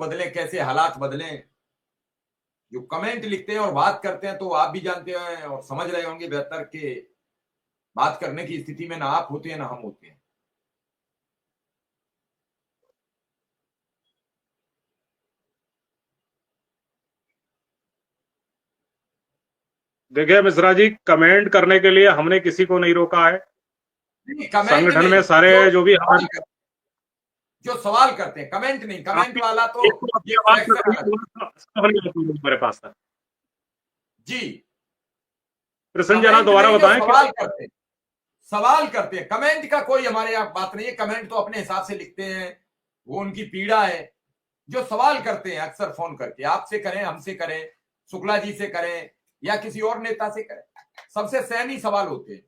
बदले, कैसे हालात बदले। जो कमेंट लिखते हैं और बात करते हैं तो आप भी जानते हैं और समझ रहे होंगे बेहतर कि बात करने की स्थिति में ना आप होते हैं ना हम होते हैं। देखिए मिश्रा जी, कमेंट करने के लिए हमने किसी को नहीं रोका है। नहीं, कमेंट संगठन नहीं, में सारे जो भी हमारे जो सवाल करते हैं, कमेंट नहीं, कमेंट आपकी वाला तो एक तो ये अपनी आवाज फ्रैक्शन अलग है। मेरे पास था। जी, प्रश्न जरा कमेंट दोबारा नहीं, जो बताएं क्या? सवाल करते हैं, सवाल करते हैं। कमेंट का कोई हमारे यहाँ बात नहीं है, कमेंट तो अपने हिसाब से लिखते हैं, वो उनकी पीड़ा है। जो सवाल करते हैं अक्सर फोन करके, आपसे करें, हमसे करें, शुक्ला जी से करें या किसी और नेता से करें, सबसे सहमी सवाल होते हैं।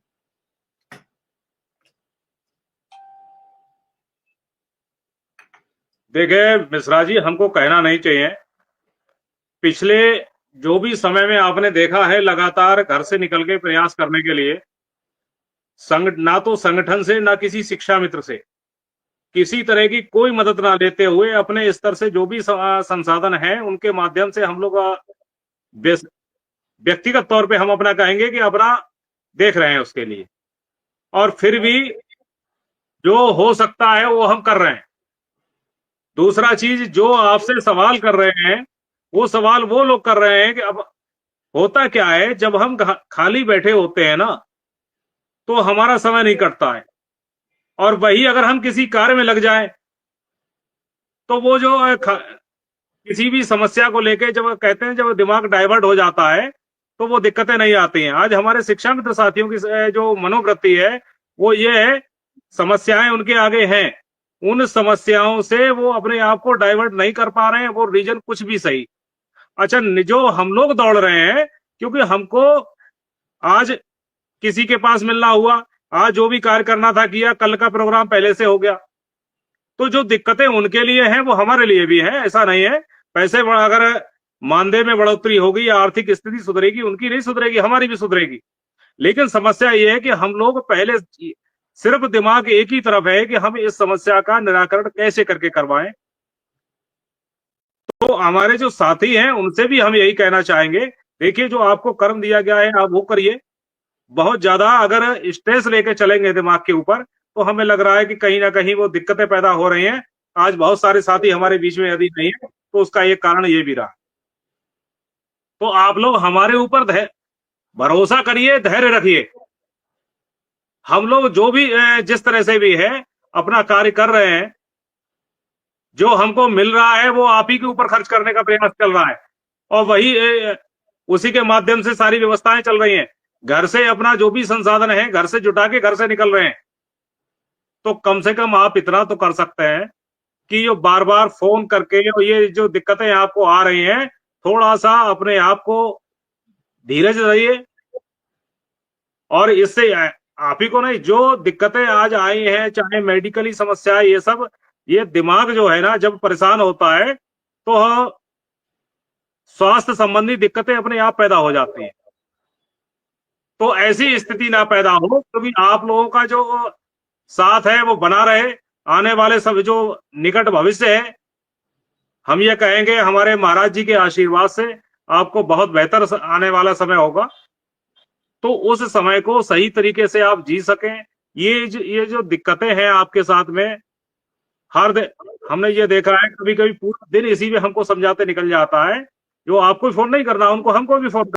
देखिए मिश्रा जी, हमको कहना नहीं चाहिए। पिछले जो भी समय में आपने देखा है, लगातार घर से निकल के प्रयास करने के लिए ना तो संगठन से ना किसी शिक्षा मित्र से किसी तरह की कोई मदद ना लेते हुए अपने स्तर से जो भी संसाधन है उनके माध्यम से हम लोग व्यक्तिगत तौर पे हम अपना कहेंगे कि अपना देख रहे हैं उसके लिए, और फिर भी जो हो सकता है वो हम कर रहे हैं। दूसरा चीज, जो आपसे सवाल कर रहे हैं वो सवाल वो लोग कर रहे हैं कि अब होता क्या है, जब हम खाली बैठे होते हैं ना तो हमारा समय नहीं कटता है, और वही अगर हम किसी कार्य में लग जाए तो वो जो किसी भी समस्या को लेके जब कहते हैं, जब दिमाग डाइवर्ट हो जाता है तो वो दिक्कतें नहीं आती हैं। आज हमारे शिक्षा मित्र साथियों की जो मनोवृत्ति है वो ये है, समस्याएं उनके आगे हैं, उन समस्याओं से वो अपने आप को डाइवर्ट नहीं कर पा रहे हैं, वो रीजन कुछ भी सही। अच्छा, जो हम लोग दौड़ रहे हैं क्योंकि हमको आज किसी के पास मिलना हुआ, आज जो भी कार्य करना था किया, कल का प्रोग्राम पहले से हो गया, तो जो दिक्कतें उनके लिए हैं वो हमारे लिए भी है। ऐसा नहीं है, पैसे अगर मानदेय में बढ़ोतरी होगी या आर्थिक स्थिति सुधरेगी, उनकी नहीं सुधरेगी, हमारी भी सुधरेगी। लेकिन समस्या ये है कि हम लोग पहले सिर्फ दिमाग एक ही तरफ है कि हम इस समस्या का निराकरण कैसे करके करवाएं। तो हमारे जो साथी हैं उनसे भी हम यही कहना चाहेंगे, देखिए जो आपको कर्म दिया गया है आप वो करिए। बहुत ज्यादा अगर स्ट्रेस लेके चलेंगे दिमाग के ऊपर तो हमें लग रहा है कि कहीं ना कहीं वो दिक्कतें पैदा हो रही हैं। आज बहुत सारे साथी हमारे बीच में यदि नहीं है तो उसका एक कारण ये भी रहा। तो आप लोग हमारे ऊपर भरोसा करिए, धैर्य रखिए। हम लोग जो भी जिस तरह से भी है अपना कार्य कर रहे हैं, जो हमको मिल रहा है वो आप ही के ऊपर खर्च करने का प्रयास चल रहा है, और वही उसी के माध्यम से सारी व्यवस्थाएं चल रही हैं। घर से अपना जो भी संसाधन है घर से जुटा के घर से निकल रहे हैं। तो कम से कम आप इतना तो कर सकते हैं कि ये बार बार फोन करके ये जो दिक्कतें आपको आ रही हैं, थोड़ा सा अपने आप को धीरज रहिए। और इससे आप ही को नहीं, जो दिक्कतें आज आई हैं, चाहे मेडिकली समस्या, ये सब, ये दिमाग जो है ना जब परेशान होता है तो स्वास्थ्य संबंधी दिक्कतें अपने आप पैदा हो जाती हैं। तो ऐसी स्थिति ना पैदा हो, क्योंकि आप लोगों का जो साथ है वो बना रहे। आने वाले सब जो निकट भविष्य है, हम ये कहेंगे हमारे महाराज जी के आशीर्वाद से आपको बहुत बेहतर आने वाला समय होगा। तो उस समय को सही तरीके से आप जी सकें। ये जो दिक्कतें हैं आपके साथ में, हमने ये देखा है कभी कभी पूरा दिन इसी में हमको समझाते निकल जाता है। जो आपको फोन नहीं करना, उनको हमको भी फोन